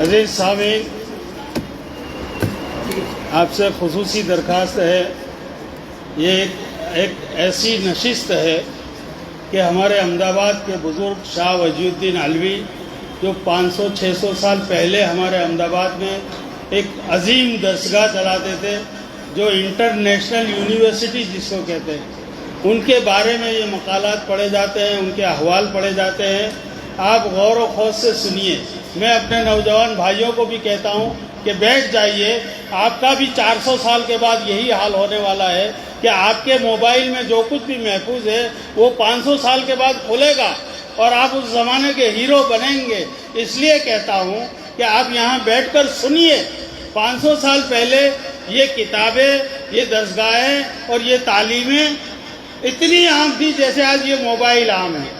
عزیز سامعین، آپ سے خصوصی درخواست ہے، یہ ایک ایسی نشست ہے کہ ہمارے احمد آباد کے بزرگ شاہ وجی الدین علوی جو 500-600 سال پہلے ہمارے احمد آباد میں ایک عظیم درسگاہ چلاتے تھے، جو انٹرنیشنل یونیورسٹی جس کو کہتے ہیں، ان کے بارے میں یہ مقالات پڑھے جاتے ہیں، ان کے احوال پڑھے جاتے ہیں۔ آپ غور و خوض سے سنیے۔ میں اپنے نوجوان بھائیوں کو بھی کہتا ہوں کہ بیٹھ جائیے، آپ کا بھی 400 سال کے بعد یہی حال ہونے والا ہے کہ آپ کے موبائل میں جو کچھ بھی محفوظ ہے وہ 500 سال کے بعد کھلے گا اور آپ اس زمانے کے ہیرو بنیں گے۔ اس لیے کہتا ہوں کہ آپ یہاں بیٹھ کر سنیے۔ 500 سال پہلے یہ کتابیں، یہ درسگاہیں اور یہ تعلیمیں اتنی عام تھی جیسے آج یہ موبائل عام ہے،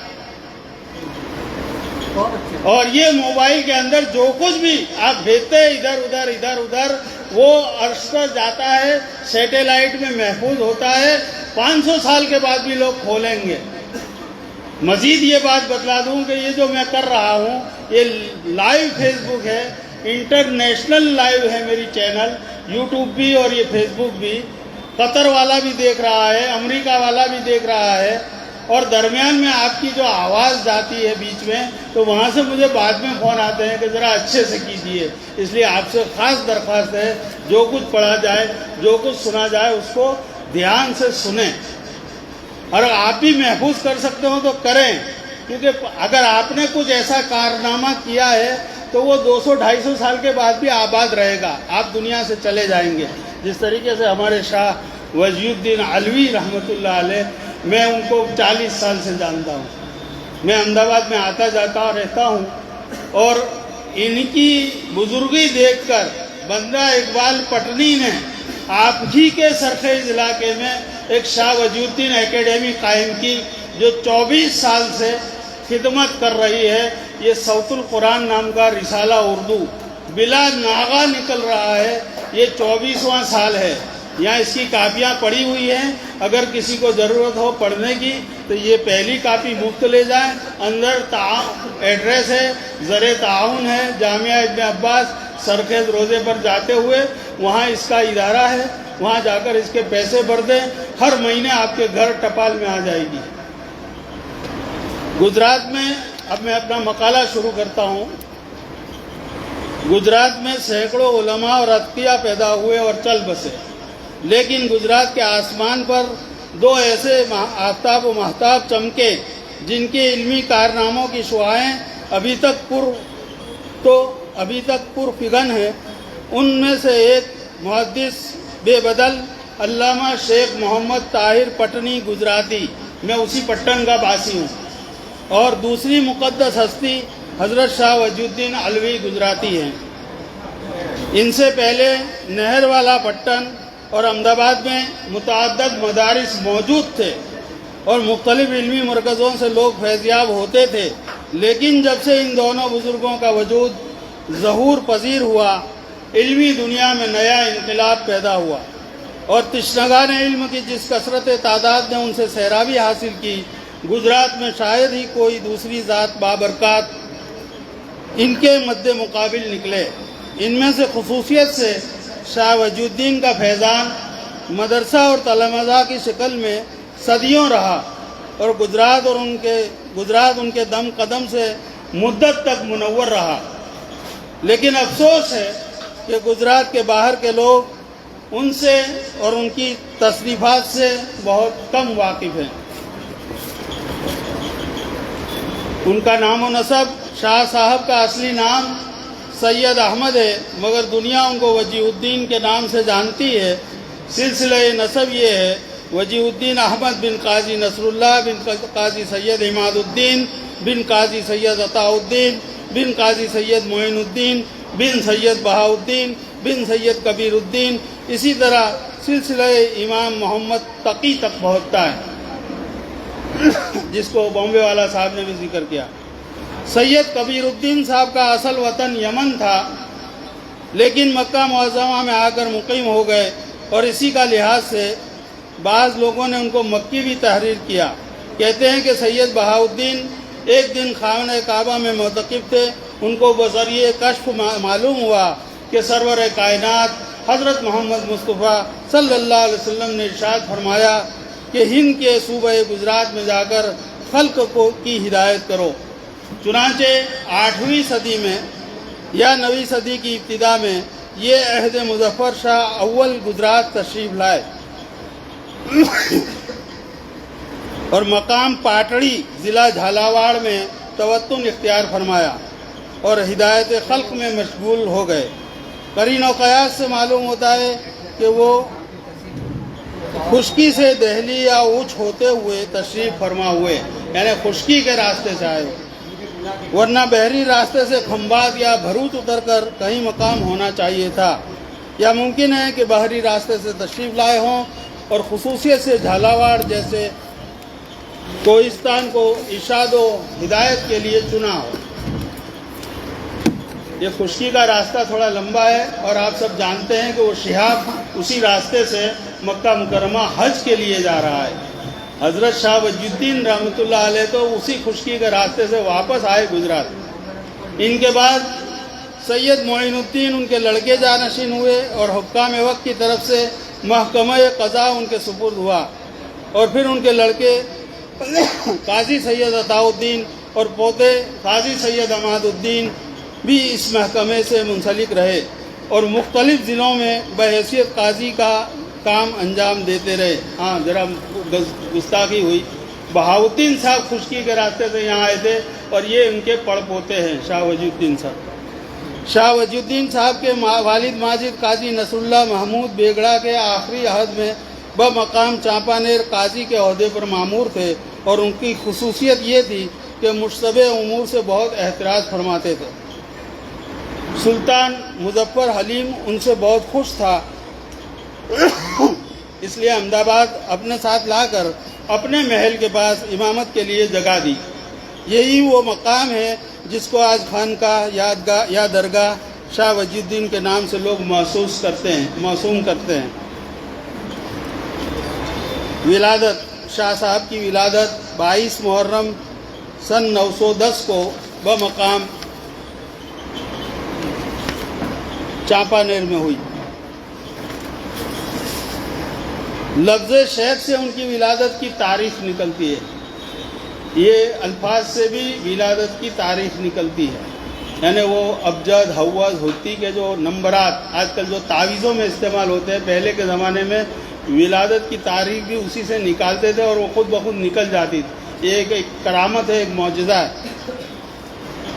اور یہ موبائل کے اندر جو کچھ بھی آپ بھیجتے ہیں ادھر ادھر وہ عرش پر جاتا ہے، سیٹلائٹ میں محفوظ ہوتا ہے، 500 سال کے بعد بھی لوگ کھولیں گے۔ مزید یہ بات بتلا دوں کہ یہ جو میں کر رہا ہوں یہ لائیو فیس بک ہے، انٹرنیشنل لائیو ہے میری چینل، یوٹیوب بھی اور یہ فیس بک بھی۔ قطر والا بھی دیکھ رہا ہے، امریکہ والا بھی دیکھ رہا ہے، اور درمیان میں آپ کی جو آواز جاتی ہے بیچ میں تو وہاں سے مجھے بعد میں فون آتے ہیں کہ ذرا اچھے سے کیجیے۔ اس لیے آپ سے خاص درخواست ہے، جو کچھ پڑھا جائے، جو کچھ سنا جائے اس کو دھیان سے سنیں، اور آپ بھی محفوظ کر سکتے ہو تو کریں، کیونکہ اگر آپ نے کچھ ایسا کارنامہ کیا ہے تو وہ 200-250 سال کے بعد بھی آباد رہے گا، آپ دنیا سے چلے جائیں گے۔ جس طریقے سے ہمارے شاہ وجی الدین علوی رحمۃ اللہ علیہ، میں ان کو 40 سال سے جانتا ہوں، میں احمد آباد میں آتا جاتا رہتا ہوں، اور ان کی بزرگی دیکھ کر بندہ اقبال پٹنی نے آپ ہی کے سرخیز علاقے میں ایک شاہ وجی الدین اکیڈمی قائم کی، جو 24 سال سے خدمت کر رہی ہے۔ یہ صوت القرآن نام کا رسالہ اردو بلا ناغہ نکل رہا ہے، یہ 24واں سال ہے۔ یہاں اس کی کاپیاں پڑی ہوئی ہیں، اگر کسی کو ضرورت ہو پڑھنے کی تو یہ پہلی کاپی مفت لے جائیں۔ اندر ایڈریس ہے، زر تعاون ہے، جامعہ ابن عباس سرخیز روزے پر جاتے ہوئے وہاں اس کا ادارہ ہے، وہاں جا کر اس کے پیسے بھر دیں، ہر مہینے آپ کے گھر ٹپال میں آ جائے گی۔ گجرات میں اب میں اپنا مقالہ شروع کرتا ہوں۔ گجرات میں سینکڑوں علماء اور اتقیاء پیدا ہوئے اور چل بسے، لیکن گجرات کے آسمان پر دو ایسے آفتاب و مہتاب چمکے جن کے علمی کارناموں کی شعاعیں ابھی تک پرفگن ہیں۔ ان میں سے ایک محدث بے بدل علامہ شیخ محمد طاہر پٹنی گجراتی، میں اسی پٹن کا باسی ہوں، اور دوسری مقدس ہستی حضرت شاہ وجی الدین علوی گجراتی ہیں۔ ان سے پہلے نہر والا پٹن اور احمد آباد میں متعدد مدارس موجود تھے اور مختلف علمی مرکزوں سے لوگ فیضیاب ہوتے تھے، لیکن جب سے ان دونوں بزرگوں کا وجود ظہور پذیر ہوا، علمی دنیا میں نیا انقلاب پیدا ہوا، اور تشنگان علم کی جس کثرت تعداد نے ان سے سیرابی حاصل کی، گجرات میں شاید ہی کوئی دوسری ذات بابرکات ان کے مد مقابل نکلے۔ ان میں سے خصوصیت سے شاہ وجی الدین کا فیضان مدرسہ اور تلمذہ کی شکل میں صدیوں رہا، اور گجرات ان کے دم قدم سے مدت تک منور رہا۔ لیکن افسوس ہے کہ گجرات کے باہر کے لوگ ان سے اور ان کی تصنیفات سے بہت کم واقف ہیں۔ ان کا نام و نسب، شاہ صاحب کا اصلی نام سید احمد ہے، مگر دنیا ان کو وجی الدین کے نام سے جانتی ہے۔ سلسلہ نسب یہ ہے: وجی الدین احمد بن قاضی نصر اللہ بن قاضی سید عماد الدین بن قاضی سید عطاء الدین بن قاضی سید معین الدین بن سید بہاء الدین بن سید کبیر الدین، اسی طرح سلسلہ امام محمد تقی تک پہنچتا ہے، جس کو بامبے والا صاحب نے بھی ذکر کیا۔ سید کبیر الدین صاحب کا اصل وطن یمن تھا، لیکن مکہ معظمہ میں آ کر مقیم ہو گئے، اور اسی کا لحاظ سے بعض لوگوں نے ان کو مکی بھی تحریر کیا۔ کہتے ہیں کہ سید بہاء الدین ایک دن خانہ کعبہ میں معتکف تھے، ان کو بذریعہ کشف معلوم ہوا کہ سرور کائنات حضرت محمد مصطفیٰ صلی اللہ علیہ وسلم نے ارشاد فرمایا کہ ہند کے صوبہ گجرات میں جا کر خلق کی ہدایت کرو۔ چنانچہ 8ویں صدی میں یا 9ویں صدی کی ابتدا میں یہ عہد مظفر شاہ اول گجرات تشریف لائے اور مقام پاٹڑی ضلع جھالاواڑ میں توطن اختیار فرمایا اور ہدایت خلق میں مشغول ہو گئے۔ قرین و قیاس سے معلوم ہوتا ہے کہ وہ خشکی سے دہلی یا اوچھ ہوتے ہوئے تشریف فرما ہوئے، یعنی خشکی کے راستے سے آئے، ورنہ بحری راستے سے کھمبات یا بھروچ اتر کر کہیں مقام ہونا چاہیے تھا، یا ممکن ہے کہ بحری راستے سے تشریف لائے ہوں اور خصوصیت سے جھالاواڑ جیسے کوہستان کو ارشاد و ہدایت کے لیے چنا ہو۔ یہ خشکی کا راستہ تھوڑا لمبا ہے اور آپ سب جانتے ہیں کہ وہ شہاب اسی راستے سے مکہ مکرمہ حج کے لیے جا رہا ہے۔ حضرت شاہ وجی الدین رحمۃ اللہ علیہ تو اسی خشکی کے راستے سے واپس آئے گجرات۔ ان کے بعد سید معین الدین ان کے لڑکے جانشین ہوئے اور حکام وقت کی طرف سے محکمہ قضا ان کے سپرد ہوا، اور پھر ان کے لڑکے قاضی سید عطاء الدین اور پوتے قاضی سید عماد الدین بھی اس محکمے سے منسلک رہے اور مختلف ضلعوں میں بحیثیت قاضی کا کام انجام دیتے رہے۔ ہاں ذرا گستاخی ہوئی، بہاؤالدین صاحب خشکی کے راستے سے یہاں آئے تھے اور یہ ان کے پڑ پوتے ہیں شاہ وجی الدین صاحب۔ شاہ وجی الدین صاحب کے والد ماجد قاضی نصر اللہ محمود بیگڑا کے آخری عہد میں بمقام چانپانیر قاضی کے عہدے پر مامور تھے، اور ان کی خصوصیت یہ تھی کہ مشتبہ امور سے بہت احتراز فرماتے تھے۔ سلطان مظفر حلیم ان سے بہت خوش تھا، اس لیے احمدآباد اپنے ساتھ لا کر اپنے محل کے پاس امامت کے لیے جگہ دی۔ یہی وہ مقام ہے جس کو آج خانقاہ یادگاہ یا درگاہ شاہ وجی الدین کے نام سے لوگ موسوم کرتے ہیں۔ ولادت شاہ صاحب کی ولادت 22 محرم سن 910 کو بمقام چانپانیر میں ہوئی۔ لفظ شیخ سے ان کی ولادت کی تاریخ نکلتی ہے، یہ الفاظ سے بھی ولادت کی تاریخ نکلتی ہے، یعنی وہ ابجد حوض ہوتی کے جو نمبرات آج کل جو تعویذوں میں استعمال ہوتے ہیں، پہلے کے زمانے میں ولادت کی تاریخ بھی اسی سے نکالتے تھے اور وہ خود بخود نکل جاتی تھی۔ یہ ایک کرامت ہے، ایک معجزہ ہے۔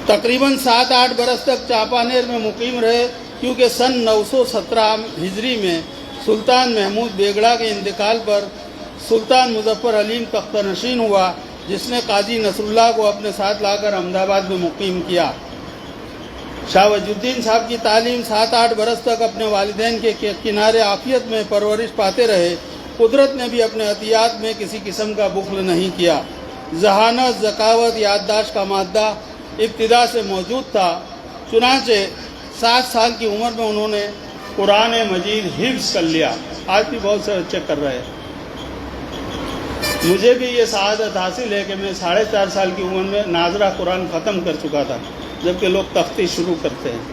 تقریباً 7-8 برس تک چانپانیر میں مقیم رہے، کیونکہ سن 917 ہجری میں سلطان محمود بیگڑا کے انتقال پر سلطان مظفر حلیم تخت نشین ہوا، جس نے قاضی نصر اللہ کو اپنے ساتھ لا کر احمدآباد میں مقیم کیا۔ شاہ وجی الدین صاحب کی تعلیم 7-8 برس تک اپنے والدین کے کنارے عافیت میں پرورش پاتے رہے۔ قدرت نے بھی اپنے عطیات میں کسی قسم کا بخل نہیں کیا۔ ذہانت، ذکاوت، یادداشت کا مادہ ابتدا سے موجود تھا، چنانچہ 7 سال کی عمر میں انہوں نے قرآن مجید حفظ کر لیا۔ آج بھی بہت سے بچے کر رہے ہیں۔ مجھے بھی یہ سعادت حاصل ہے کہ میں 4.5 سال کی عمر میں ناظرہ قرآن ختم کر چکا تھا، جبکہ لوگ تختی شروع کرتے ہیں۔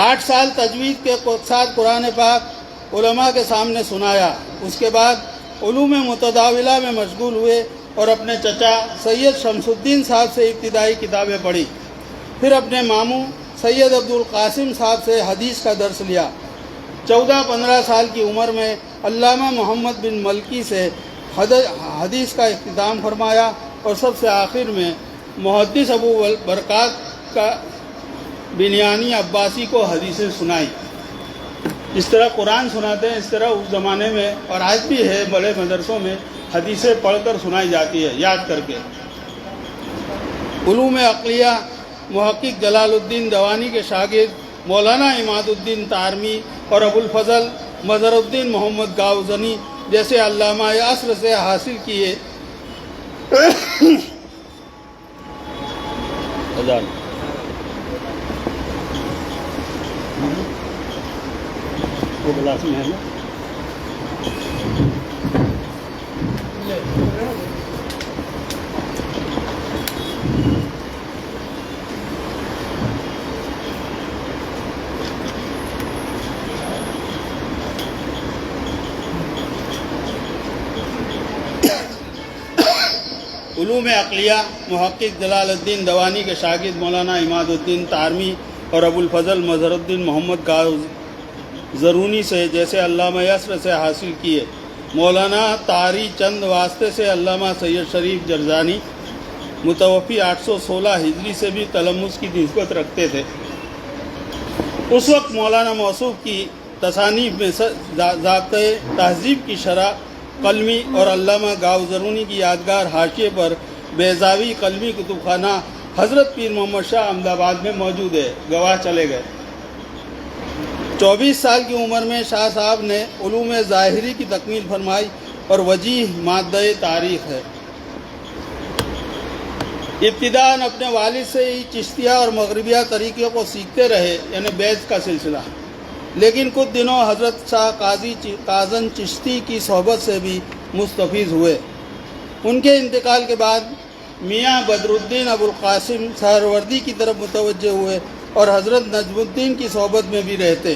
8 سال تجوید کے ساتھ قرآن پاک علماء کے سامنے سنایا۔ اس کے بعد علوم متداولہ میں مشغول ہوئے اور اپنے چچا سید شمس الدین صاحب سے ابتدائی کتابیں پڑھی، پھر اپنے ماموں سید عبدالقاسم صاحب سے حدیث کا درس لیا۔ 14-15 سال کی عمر میں علامہ محمد بن ملکی سے حدیث کا اختتام فرمایا، اور سب سے آخر میں محدث ابو برکات کا بنیانی عباسی کو حدیثیں سنائی۔ اس طرح قرآن سناتے ہیں، اس طرح اس زمانے میں اور آج بھی ہے، بڑے مدرسوں میں حدیثیں پڑھ کر سنائی جاتی ہے یاد کر کے۔ علوم عقلیہ محقق جلال الدین دوانی کے شاگرد مولانا عماد الدین تارمی اور ابو الفضل مظہر الدین محمد گاؤزنی جیسے علامہ عصر سے حاصل کیے۔ وہ گلاس میں ہے نا، علوم عقلیہ محقق جلال الدین دوانی کے شاگرد مولانا عماد الدین تارمی اور ابو الفضل مظہر الدین محمد زرونی سے جیسے علامہ یسر سے حاصل کیے۔ مولانا طاری چند واسطے سے علامہ سید شریف جرجانی متوفی 816 ہجری سے بھی تلمذ کی نسبت رکھتے تھے۔ اس وقت مولانا موصوف کی تصانیف میں ضابطۂ تہذیب کی شرح قلمی اور علامہ گاؤ زرونی کی یادگار حاشیے پر بیضاوی قلمی کتب خانہ حضرت پیر محمد شاہ احمد آباد میں موجود ہے، گواہ چلے گئے۔ 24 سال کی عمر میں شاہ صاحب نے علوم ظاہری کی تکمیل فرمائی اور وجیح مادہ تاریخ ہے۔ ابتداءً اپنے والد سے ہی چشتیہ اور مغربیہ طریقے کو سیکھتے رہے، یعنی بیض کا سلسلہ، لیکن کچھ دنوں حضرت شاہ قاضی کاظم چشتی کی صحبت سے بھی مستفیض ہوئے۔ ان کے انتقال کے بعد میاں بدر الدین ابو القاسم سہروردی کی طرف متوجہ ہوئے اور حضرت نجم الدین کی صحبت میں بھی رہتے۔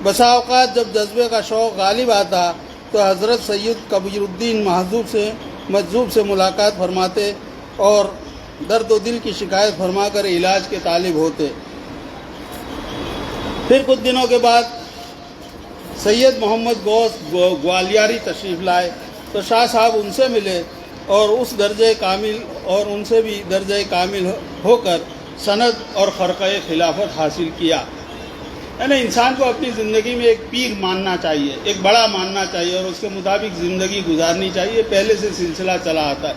بسا اوقات جب جذبے کا شوق غالب آتا تو حضرت سید کبیر الدین مجذوب سے ملاقات فرماتے اور درد و دل کی شکایت فرما کر علاج کے طالب ہوتے۔ پھر کچھ دنوں کے بعد سید محمد غوث گوالیاری تشریف لائے تو شاہ صاحب ان سے ملے اور ان سے بھی درجہ کامل ہو کر سند اور خرقہ خلافت حاصل کیا۔ یعنی انسان کو اپنی زندگی میں ایک پیر ماننا چاہیے، ایک بڑا ماننا چاہیے اور اس کے مطابق زندگی گزارنی چاہیے۔ پہلے سے سلسلہ چلا آتا ہے،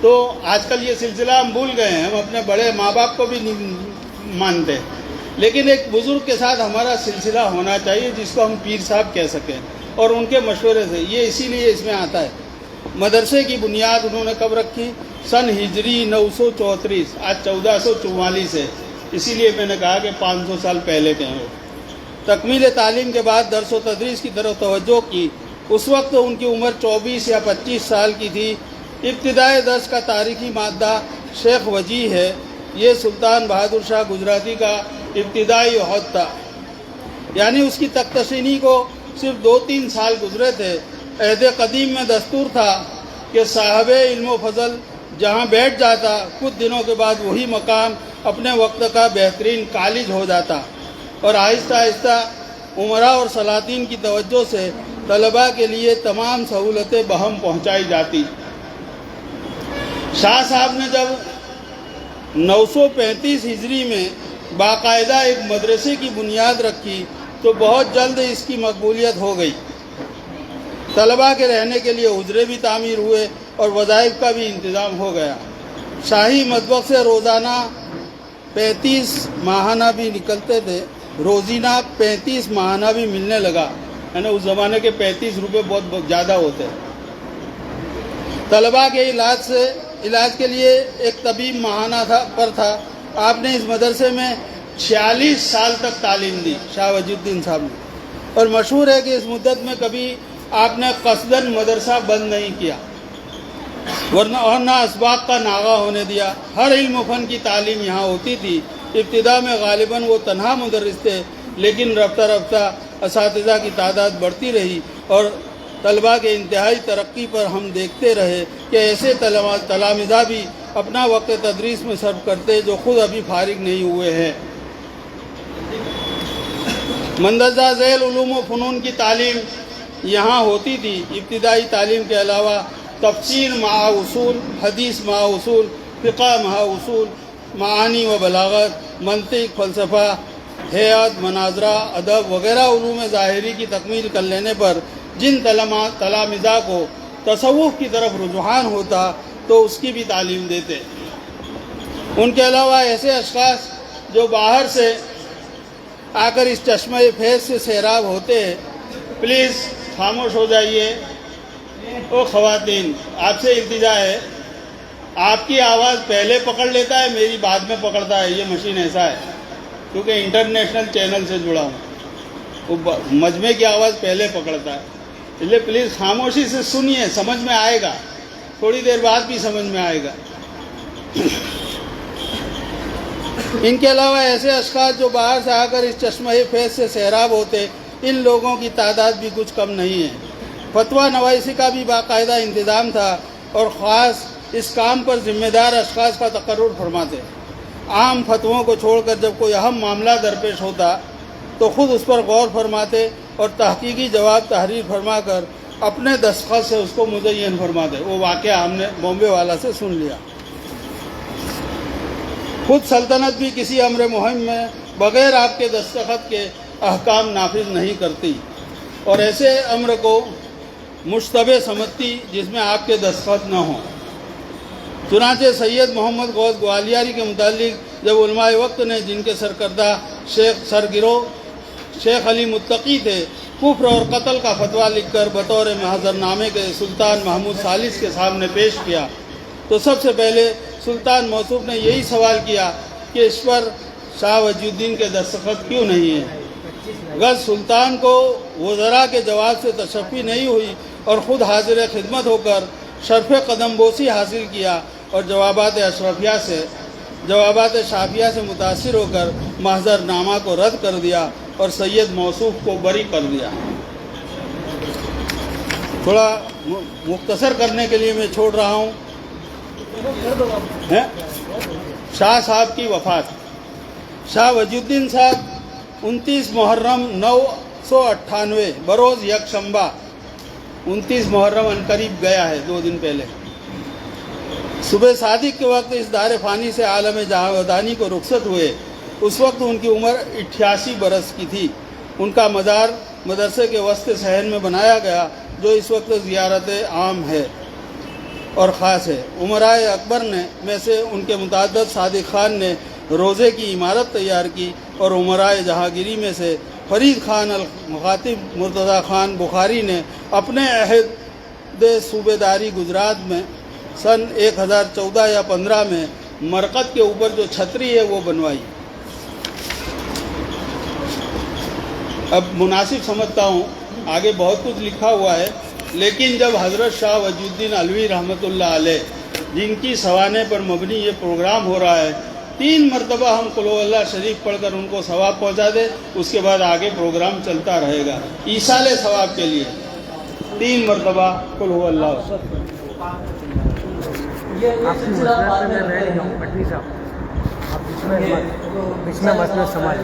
تو آج کل یہ سلسلہ ہم بھول گئے ہیں، ہم اپنے بڑے ماں باپ کو بھی نہیں مانتے، لیکن ایک بزرگ کے ساتھ ہمارا سلسلہ ہونا چاہیے جس کو ہم پیر صاحب کہہ سکیں، اور ان کے مشورے سے۔ یہ اسی لیے اس میں آتا ہے۔ مدرسے کی بنیاد انہوں نے کب رکھی؟ سن ہجری 934، آج 1444 ہے، اسی لیے میں نے کہا کہ 500 سال پہلے کے ہیں۔ تکمیل تعلیم کے بعد درس و تدریس کی طرف توجہ کی۔ اس وقت ان کی عمر 24 یا 25 سال کی تھی۔ ابتدائی درس کا تاریخی مادہ شیخ وجیح ہے۔ یہ سلطان بہادر شاہ گجراتی کا ابتدائی عہد تھا، یعنی اس کی تختشینی کو صرف 2-3 سال گزرے تھے۔ عہد قدیم میں دستور تھا کہ صاحب علم و فضل جہاں بیٹھ جاتا، کچھ دنوں کے بعد وہی مقام اپنے وقت کا بہترین کالج ہو جاتا، اور آہستہ آہستہ عمراء اور سلاطین کی توجہ سے طلباء کے لیے تمام سہولتیں بہم پہنچائی جاتی۔ شاہ صاحب نے جب 935 ہجری میں باقاعدہ ایک مدرسے کی بنیاد رکھی تو بہت جلد اس کی مقبولیت ہو گئی۔ طلباء کے رہنے کے لیے حجرے بھی تعمیر ہوئے اور وظائف کا بھی انتظام ہو گیا۔ شاہی مطبخ سے روزانہ 35 ماہانہ بھی نکلتے تھے، روزینہ 35 ماہانہ بھی ملنے لگا، یعنی اس زمانے کے 35 روپے بہت زیادہ ہوتے۔ طلباء کے علاج کے لیے ایک طبیب ماہانہ تھا۔ آپ نے اس مدرسے میں 46 سال تک تعلیم دی، شاہ وجی الدین صاحب نے، اور مشہور ہے کہ اس مدت میں کبھی آپ نے قصداً مدرسہ بند نہیں کیا اور نہ اسباق کا ناغہ ہونے دیا۔ ہر علم و فن کی تعلیم یہاں ہوتی تھی۔ ابتدا میں غالباً وہ تنہا مدرس تھے، لیکن رفتہ رفتہ اساتذہ کی تعداد بڑھتی رہی اور طلباء کے انتہائی ترقی پر ہم دیکھتے رہے کہ ایسے تلامذہ بھی اپنا وقت تدریس میں صرف کرتے جو خود ابھی فارغ نہیں ہوئے ہیں۔ مندرجہ ذیل علوم و فنون کی تعلیم یہاں ہوتی تھی۔ ابتدائی تعلیم کے علاوہ تفسیر مع اصول، حدیث مع اصول، فقہ مع اصول، معانی و بلاغت، منطق، فلسفہ، حیات، مناظرہ، ادب وغیرہ علوم ظاہری کی تکمیل کر لینے پر جن تلامذہ کو تصوف کی طرف رجحان ہوتا تو اس کی بھی تعلیم دیتے۔ ان کے علاوہ ایسے اشخاص جو باہر سے آ کر اس چشمہ فیض سے سیراب ہوتے ہیں، پلیز خاموش ہو جائیے۔ او خواتین، آپ سے التجا ہے، آپ کی آواز پہلے پکڑ لیتا ہے، میری بعد میں پکڑتا ہے، یہ مشین ایسا ہے، کیونکہ انٹرنیشنل چینل سے جڑا ہوں، وہ مجمع کی آواز پہلے پکڑتا ہے، اس لیے پلیز خاموشی سے سنیے، سمجھ میں آئے گا، تھوڑی دیر بعد بھی سمجھ میں آئے گا۔ ان کے علاوہ ایسے اشخاص جو باہر سے آ کر اس چشمہ فیض سے سیراب ہوتے، ان لوگوں کی تعداد بھی کچھ کم نہیں ہے۔ فتویٰ نویسی کا بھی باقاعدہ انتظام تھا اور خاص اس کام پر ذمہ دار اشخاص کا تقرر فرماتے۔ عام فتووں کو چھوڑ کر جب کوئی اہم معاملہ درپیش ہوتا تو خود اس پر غور فرماتے اور تحقیقی جواب تحریر فرما کر اپنے دستخط سے اس کو مزین فرماتے۔ وہ واقعہ ہم نے بامبے والا سے سن لیا۔ خود سلطنت بھی کسی امر مہم میں بغیر آپ کے دستخط کے احکام نافذ نہیں کرتی اور ایسے امر کو مشتبہ سمجھتی جس میں آپ کے دستخط نہ ہوں۔ چنانچہ سید محمد غوث گوالیاری کے متعلق جب علماء وقت نے، جن کے سرکردہ سرگرو شیخ علی متقی تھے، کفر اور قتل کا فتویٰ لکھ کر بطور محضر نامے کے سلطان محمود ثالث کے سامنے پیش کیا تو سب سے پہلے سلطان موصوف نے یہی سوال کیا کہ اس پر شاہ وجی الدین کے دستخط کیوں نہیں ہیں؟ غز سلطان کو وزراء کے جواب سے تشفی نہیں ہوئی اور خود حاضر خدمت ہو کر شرف قدم بوسی حاصل کیا اور جوابات شافیہ سے متاثر ہو کر محضر نامہ کو رد کر دیا اور سید موصوف کو بری کر دیا۔ تھوڑا مختصر کرنے کے لیے میں چھوڑ رہا ہوں۔ شاہ صاحب کی وفات۔ شاہ وجی الدین صاحب 29 محرم 998 بروز یکشنبہ 29 محرم عنقریب گیا ہے، 2 دن پہلے، صبح صادق کے وقت اس دار فانی سے عالم جاودانی کو رخصت ہوئے۔ اس وقت ان کی عمر 88 برس کی تھی۔ ان کا مزار مدرسے کے وسط صحن میں بنایا گیا جو اس وقت زیارت عام ہے اور خاص ہے۔ امرائے اکبر میں سے ان کے متعدد صادق خان نے روزے کی عمارت تیار کی اور امرائے جہانگیری میں سے فرید خان المخاطب مرتضی خان بخاری نے اپنے عہد صوبے داری گجرات میں سن 1014 یا 15 میں مرکز کے اوپر جو چھتری ہے وہ بنوائی۔ اب مناسب سمجھتا ہوں، آگے بہت کچھ لکھا ہوا ہے، لیکن جب حضرت شاہ وجی الدین علوی رحمۃ اللہ علیہ، جن کی سوانح پر مبنی یہ پروگرام ہو رہا ہے، 3 مرتبہ ہم قل هو اللہ شریف پڑھ کر ان کو ثواب پہنچا دیں، اس کے بعد آگے پروگرام چلتا رہے گا ایصال ثواب کے لیے۔ 3 مرتبہ قل هو اللہ۔ آپ کی مسئلہ میں رہ رہی ہوں پٹنی صاحب، آپ بچنا مسئلہ سماج